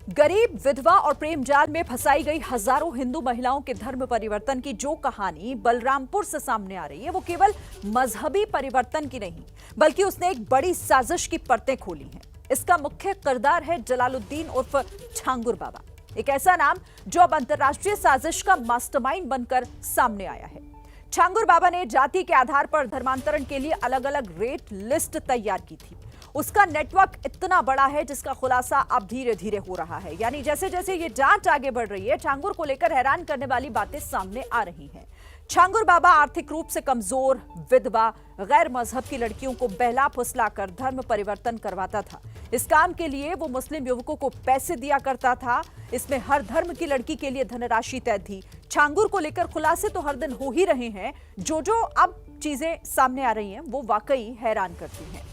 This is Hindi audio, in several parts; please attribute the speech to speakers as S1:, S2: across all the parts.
S1: गरीब, विधवा और प्रेम जाल में फंसाई गई हजारों हिंदू महिलाओं के धर्म परिवर्तन की जो कहानी बलरामपुर से सामने आ रही है, वो केवल मजहबी परिवर्तन की नहीं, बल्कि उसने एक बड़ी साजिश की परतें खोली हैं। इसका मुख्य किरदार है जलालुद्दीन उर्फ छांगुर बाबा, एक ऐसा नाम जो अब अंतर्राष्ट्रीय साजिश का मास्टरमाइंड बनकर सामने आया है। छांगुर बाबा ने जाति के आधार पर धर्मांतरण के लिए अलग अलग रेट लिस्ट तैयार की थी। उसका नेटवर्क इतना बड़ा है जिसका खुलासा अब धीरे धीरे हो रहा है। यानी जैसे जैसे ये जांच आगे बढ़ रही है, छांगुर को लेकर हैरान करने वाली बातें सामने आ रही हैं। छांगुर बाबा आर्थिक रूप से कमजोर, विधवा, गैर मजहब की लड़कियों को बहला फुसलाकर धर्म परिवर्तन करवाता था। इस काम के लिए वो मुस्लिम युवकों को पैसे दिया करता था। इसमें हर धर्म की लड़की के लिए धनराशि तय थी। छांगुर को लेकर खुलासे तो हर दिन हो ही रहे हैं। जो अब चीजें सामने आ रही हैं वो वाकई हैरान करती हैं।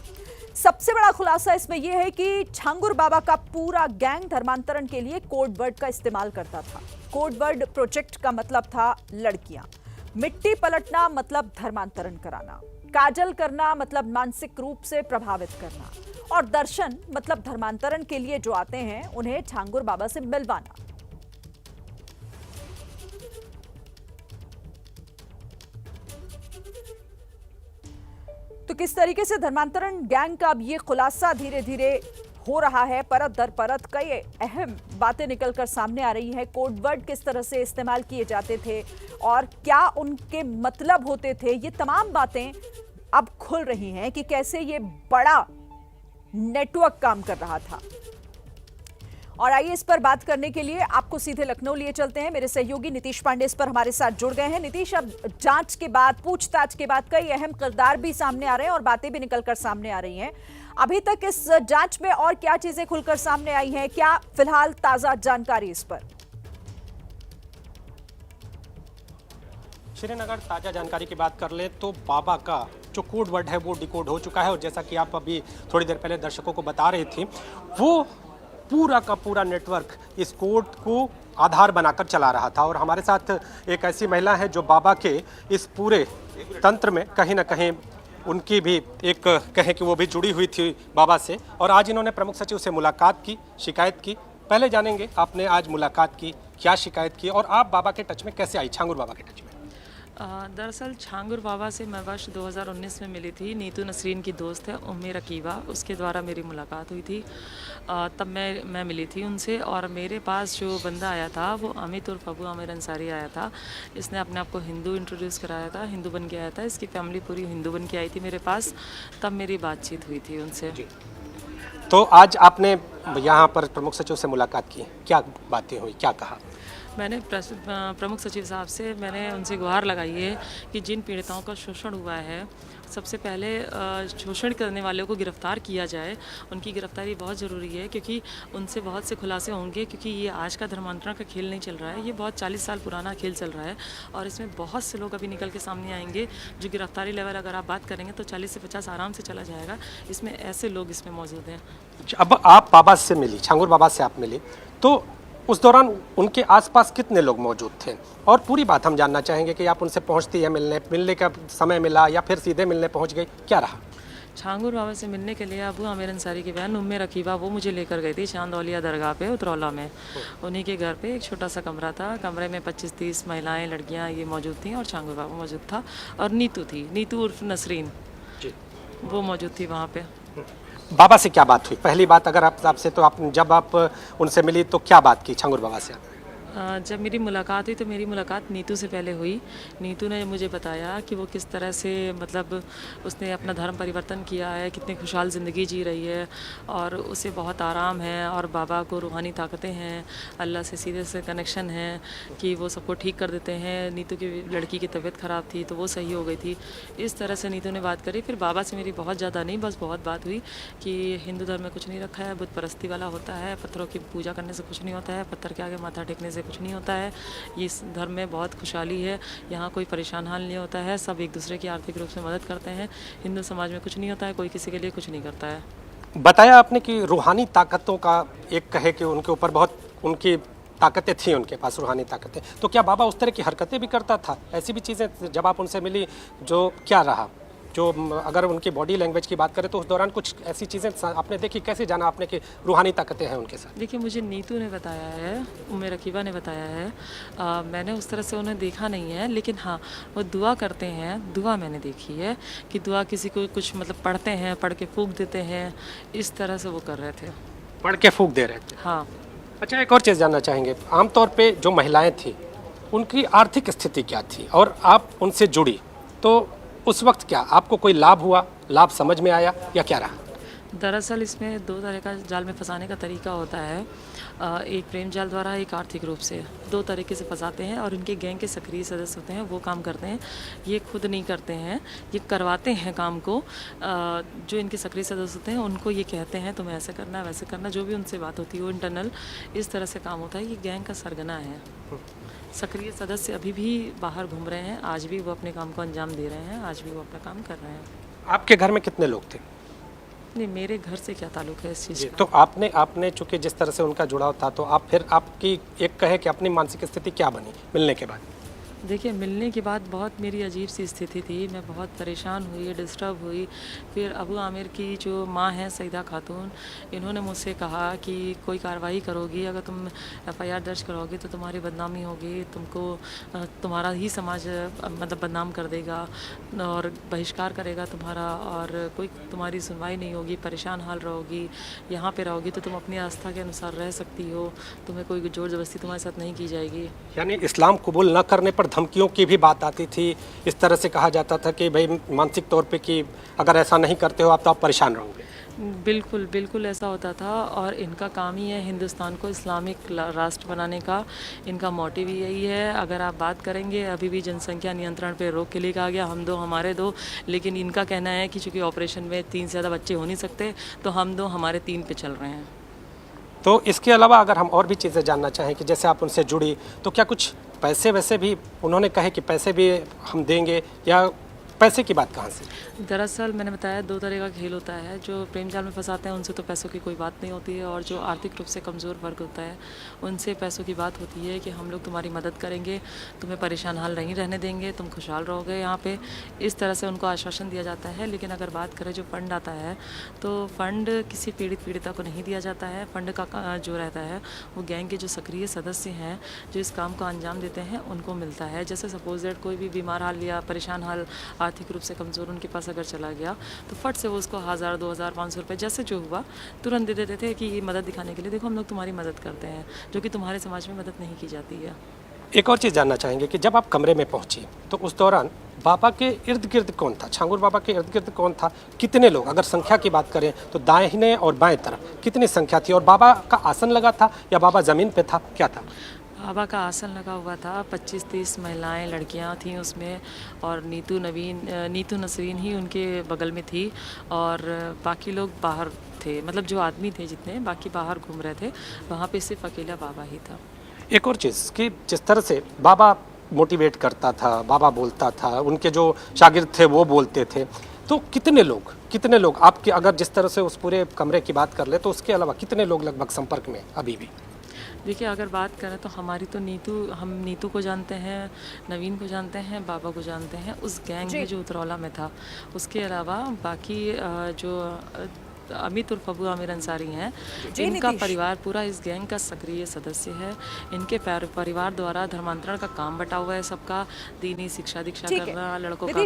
S1: सबसे बड़ा खुलासा इसमें यह है कि छांगुर बाबा का पूरा गैंग धर्मांतरण के लिए कोड वर्ड का इस्तेमाल करता था। कोड वर्ड प्रोजेक्ट का मतलब था लड़कियां, मिट्टी पलटना मतलब धर्मांतरण कराना, काजल करना मतलब मानसिक रूप से प्रभावित करना, और दर्शन मतलब धर्मांतरण के लिए जो आते हैं उन्हें छांगुर बाबा से मिलवाना। तो किस तरीके से धर्मांतरण गैंग का अब ये खुलासा धीरे धीरे हो रहा है, परत दर परत कई अहम बातें निकलकर सामने आ रही हैं। कोड वर्ड किस तरह से इस्तेमाल किए जाते थे और क्या उनके मतलब होते थे, ये तमाम बातें अब खुल रही हैं कि कैसे ये बड़ा नेटवर्क काम कर रहा था। और आइए इस पर बात करने के लिए आपको सीधे लखनऊ लिए चलते हैं। मेरे सहयोगी नीतीश पांडे इस पर हमारे साथ जुड़ गए हैं। नीतीश, अब जांच के बाद, पूछताछ के बाद कई अहम किरदार भी सामने आ रहे हैं और बातें भी निकलकर सामने आ रही हैं। अभी तक इस जांच में और क्या चीजें खुलकर सामने आई हैं, क्या फिलहाल ताजा जानकारी इस पर?
S2: श्रीनगर ताजा जानकारी की बात कर ले तो बाबा का जो कोड वर्ड है वो डिकोड हो चुका है, और जैसा कि आप अभी थोड़ी देर पहले दर्शकों को बता रही थी, वो पूरा का पूरा नेटवर्क इस कोड को आधार बनाकर चला रहा था। और हमारे साथ एक ऐसी महिला है जो बाबा के इस पूरे तंत्र में कहीं ना कहीं उनकी भी एक कहें कि वो भी जुड़ी हुई थी बाबा से, और आज इन्होंने प्रमुख सचिव से मुलाकात की, शिकायत की। पहले जानेंगे आपने आज मुलाकात की, क्या शिकायत की, और आप बाबा के टच में कैसे आई, छांगुर बाबा के टच में?
S3: दरअसल छांगुर बाबा से मैं वर्ष 2019 में मिली थी। नीतू नसरीन की दोस्त है उम्मे रकीबा, उसके द्वारा मेरी मुलाकात हुई थी। तब मैं मिली थी उनसे, और मेरे पास जो बंदा आया था वो अमित उर्फ अबू आमिर अंसारी आया था। इसने अपने आप को हिंदू इंट्रोड्यूस कराया था, हिंदू बन के आया था। इसकी फैमिली पूरी हिंदू बन के आई थी मेरे पास, तब मेरी बातचीत हुई थी उनसे।
S2: तो आज आपने यहाँ पर प्रमुख सचिव से मुलाकात की, क्या बातें हुई, क्या कहा?
S3: मैंने प्रमुख सचिव साहब से मैंने उनसे गुहार लगाई है कि जिन पीड़िताओं का शोषण हुआ है, सबसे पहले शोषण करने वालों को गिरफ्तार किया जाए। उनकी गिरफ्तारी बहुत ज़रूरी है, क्योंकि उनसे बहुत से खुलासे होंगे, क्योंकि ये आज का धर्मांतरण का खेल नहीं चल रहा है, ये बहुत 40 साल पुराना खेल चल रहा है। और इसमें बहुत से लोग अभी निकल के सामने आएंगे जो गिरफ्तारी लेवल अगर आप बात करेंगे तो 40 से 50 आराम से चला जाएगा। इसमें ऐसे लोग इसमें मौजूद हैं।
S2: अब आप बाबा से मिली, छांगुर बाबा से आप मिली, तो उस दौरान उनके आसपास कितने लोग मौजूद थे? और पूरी बात हम जानना चाहेंगे कि आप उनसे पहुंचती है, मिलने का समय मिला या फिर सीधे मिलने पहुंच गई, क्या रहा?
S3: छांगुर बाबा से मिलने के लिए अबू आमिर अंसारी की बहन उम्मे रकीबा वो मुझे लेकर गई थी चांदौलिया दरगाह पे, उतरौला में। उन्हीं के घर पे एक छोटा सा कमरा था, कमरे में 25-30 महिलाएं, लड़कियां ये मौजूद थीं, और छांगुर बाबा मौजूद था, और नीतू थी, नीतू उर्फ नसरीन जी, वो मौजूद थी वहाँ पे।
S2: बाबा से क्या बात हुई? पहली बात अगर आपसे, तो आप जब आप उनसे मिली तो क्या बात की छांगुर बाबा से?
S3: जब मेरी मुलाकात हुई तो मेरी मुलाकात नीतू से पहले हुई। नीतू ने मुझे बताया कि वो किस तरह से, मतलब उसने अपना धर्म परिवर्तन किया है, कितनी खुशहाल ज़िंदगी जी रही है, और उसे बहुत आराम है, और बाबा को रूहानी ताकतें हैं, अल्लाह से सीधे से कनेक्शन है कि वो सबको ठीक कर देते हैं। नीतू की लड़की की तबीयत ख़राब थी तो वो सही हो गई थी। इस तरह से नीतू ने बात करी। फिर बाबा से मेरी बहुत ज़्यादा नहीं, बस बहुत बात हुई कि हिंदू धर्म में कुछ नहीं रखा है, बुत परस्ती वाला होता है, पत्थरों की पूजा करने से कुछ नहीं होता है, पत्थर के आगे माथा टेकने से कुछ नहीं होता है, इस धर्म में बहुत खुशहाली है, यहाँ कोई परेशान हाल नहीं होता है, सब एक दूसरे की आर्थिक रूप से मदद करते हैं, हिंदू समाज में कुछ नहीं होता है, कोई किसी के लिए कुछ नहीं करता है।
S2: बताया आपने कि रूहानी ताकतों का एक कहे कि उनके ऊपर बहुत उनकी ताकतें थी, उनके पास रूहानी ताकतें, तो क्या बाबा उस तरह की हरकतें भी करता था? ऐसी भी चीज़ें जब आप उनसे मिली, जो क्या रहा, जो अगर उनकी बॉडी लैंग्वेज की बात करें तो उस दौरान कुछ ऐसी चीज़ें आपने देखी, कैसे जाना आपने कि रूहानी ताकतें हैं उनके साथ?
S3: देखिए, मुझे नीतू ने बताया है, उम्मे रकीबा ने बताया है। मैंने उस तरह से उन्हें देखा नहीं है, लेकिन हाँ, वो दुआ करते हैं, दुआ मैंने देखी है कि दुआ किसी को कुछ मतलब पढ़ते हैं, पढ़ के फूंक देते हैं, इस तरह से वो कर रहे थे।
S2: पढ़ के फूंक दे रहे थे?
S3: हाँ।
S2: अच्छा, एक और चीज़ जानना चाहेंगे, आमतौर पे जो महिलाएं थी उनकी आर्थिक स्थिति क्या थी और आप उनसे जुड़ी तो उस वक्त क्या आपको कोई लाभ हुआ, लाभ समझ में आया या क्या रहा?
S3: दरअसल इसमें दो तरह का जाल में फंसाने का तरीका होता है। एक प्रेम जाल द्वारा, एक आर्थिक रूप से, दो तरीके से फंसाते हैं और इनके गैंग के सक्रिय सदस्य होते हैं, वो काम करते हैं। ये खुद नहीं करते हैं, ये करवाते हैं काम को। जो इनके सक्रिय सदस्य होते हैं उनको ये कहते हैं तुम्हें ऐसे करना वैसे करना, जो भी उनसे बात होती है वो इंटरनल इस तरह से काम होता है। ये गैंग का सरगना है। सक्रिय सदस्य अभी भी बाहर घूम रहे हैं, आज भी वो अपने काम को अंजाम दे रहे हैं, आज भी वो अपना काम कर रहे हैं।
S2: आपके घर में कितने लोग थे?
S3: नहीं, मेरे घर से क्या ताल्लुक है इस चीज़ का?
S2: तो आपने चूंकि जिस तरह से उनका जुड़ाव था तो आप फिर आपकी एक कहे कि अपनी मानसिक स्थिति क्या बनी मिलने के बाद?
S3: देखिए, मिलने के बाद बहुत मेरी अजीब सी स्थिति थी, मैं बहुत परेशान हुई, डिस्टर्ब हुई। फिर अबू आमिर की जो माँ हैं सईदा खातून, इन्होंने मुझसे कहा कि कोई कार्रवाई करोगी, अगर तुम एफआईआर दर्ज करोगी तो तुम्हारी बदनामी होगी, तुमको तुम्हारा ही समाज मतलब बदनाम कर देगा और बहिष्कार करेगा तुम्हारा, और कोई तुम्हारी सुनवाई नहीं होगी, परेशान हाल रहोगी। यहाँ पे रहोगी तो तुम अपनी आस्था के अनुसार रह सकती हो, तुम्हें कोई ज़ोर ज़बरदस्ती तुम्हारे साथ नहीं की जाएगी।
S2: यानी इस्लाम कबूल न करने पर धमकियों की भी बात आती थी, इस तरह से कहा जाता था कि भाई मानसिक तौर पे कि अगर ऐसा नहीं करते हो आप तो आप परेशान रहोगे।
S3: बिल्कुल, बिल्कुल ऐसा होता था। और इनका काम ही है हिंदुस्तान को इस्लामिक राष्ट्र बनाने का, इनका मोटिव ही यही है। अगर आप बात करेंगे, अभी भी जनसंख्या नियंत्रण पे रोक के लिए कहा गया, हम दो हमारे दो, लेकिन इनका कहना है कि चूँकि ऑपरेशन में 3 से ज़्यादा बच्चे हो नहीं सकते तो हम दो हमारे 3 पे चल रहे हैं।
S2: तो इसके अलावा अगर हम और भी चीज़ें जानना चाहें कि जैसे आप उनसे जुड़ी तो क्या कुछ पैसे वैसे भी उन्होंने कहे कि पैसे भी हम देंगे, या पैसे की बात कहाँ से?
S3: दरअसल मैंने बताया 2 तरह का खेल होता है। जो प्रेम जाल में फंसाते हैं उनसे तो पैसों की कोई बात नहीं होती है, और जो आर्थिक रूप से कमज़ोर वर्ग होता है उनसे पैसों की बात होती है कि हम लोग तुम्हारी मदद करेंगे, तुम्हें परेशान हाल नहीं रहने देंगे, तुम खुशहाल रहोगे यहाँ पे, इस तरह से उनको आश्वासन दिया जाता है। लेकिन अगर बात करें जो फ़ंड आता है तो फ़ंड किसी पीड़िता को नहीं दिया जाता है। फ़ंड का जो रहता है वो गैंग के जो सक्रिय सदस्य हैं जो इस काम को अंजाम देते हैं उनको मिलता है। जैसे सपोज दैट कोई भी बीमार हाल या परेशान हाल, आर्थिक रूप से कमज़ोर उनके पास अगर चला गया तो फट से वो उसको 1000, 2000, 500 रुपये जैसे जो हुआ तुरंत दे देते थे कि ये मदद दिखाने के लिए, देखो हम लोग तुम्हारी मदद करते हैं, जो कि तुम्हारे समाज में मदद नहीं की जाती है।
S2: एक और चीज़ जानना चाहेंगे कि जब आप कमरे में पहुंची तो उस दौरान बाबा के इर्द गिर्द कौन था? छांगुर बाबा के इर्द गिर्द कौन था? कितने लोग, अगर संख्या की बात करें तो दाहिने और बाएं तरफ कितनी संख्या थी? और बाबा का आसन लगा था या बाबा ज़मीन पे था, क्या था?
S3: बाबा का आसन लगा हुआ था, 25-30 महिलाएं लड़कियां थीं उसमें, और नीतू नसरीन ही उनके बगल में थी, और बाकी लोग बाहर थे, मतलब जो आदमी थे जितने बाकी बाहर घूम रहे थे, वहाँ पे सिर्फ अकेला बाबा ही था।
S2: एक और चीज़ कि जिस तरह से बाबा मोटिवेट करता था, बाबा बोलता था, उनके जो शागिर्द थे वो बोलते थे, तो कितने लोग आपके, अगर जिस तरह से उस पूरे कमरे की बात कर ले तो उसके अलावा कितने लोग लगभग संपर्क में अभी भी?
S3: देखिए, अगर बात करें तो हमारी तो हम नीतू को जानते हैं, नवीन को जानते हैं, बाबा को जानते हैं, उस गैंग में जो उतरौला में था। उसके अलावा बाकी जो अमित उर्फ अबू आमिर अंसारी हैं, इनका परिवार पूरा इस गैंग का सक्रिय सदस्य है। इनके परिवार द्वारा धर्मांतरण का काम बटा हुआ है सबका, दीनी शिक्षा दीक्षा करना, लड़कों का